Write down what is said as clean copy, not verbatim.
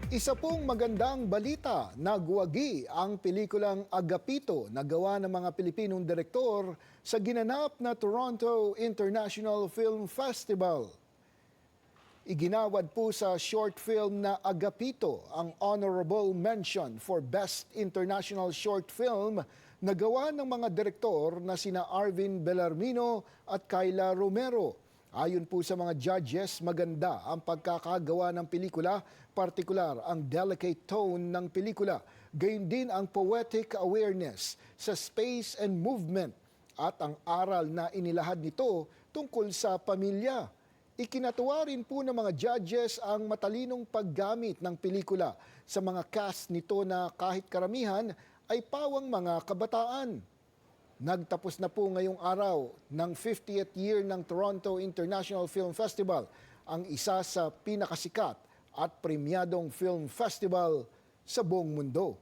Isa pong magandang balita, nagwagi ang pelikulang Agapito na gawa ng mga Pilipinong direktor sa ginanap na Toronto International Film Festival. Iginawad po sa short film na Agapito ang honorable mention for Best International Short Film na gawa ng mga direktor na sina Arvin Bellarmino at Kyla Romero. Ayon po sa mga judges, maganda ang pagkakagawa ng pelikula, partikular ang delicate tone ng pelikula, gayon din ang poetic awareness sa space and movement at ang aral na inilahad nito tungkol sa pamilya. Ikinatuwa rin po ng mga judges ang matalinong paggamit ng pelikula sa mga cast nito na kahit karamihan ay pawang mga kabataan. Nagtapos na po ngayong araw ng 50th year ng Toronto International Film Festival, ang isa sa pinakasikat at premyadong film festival sa buong mundo.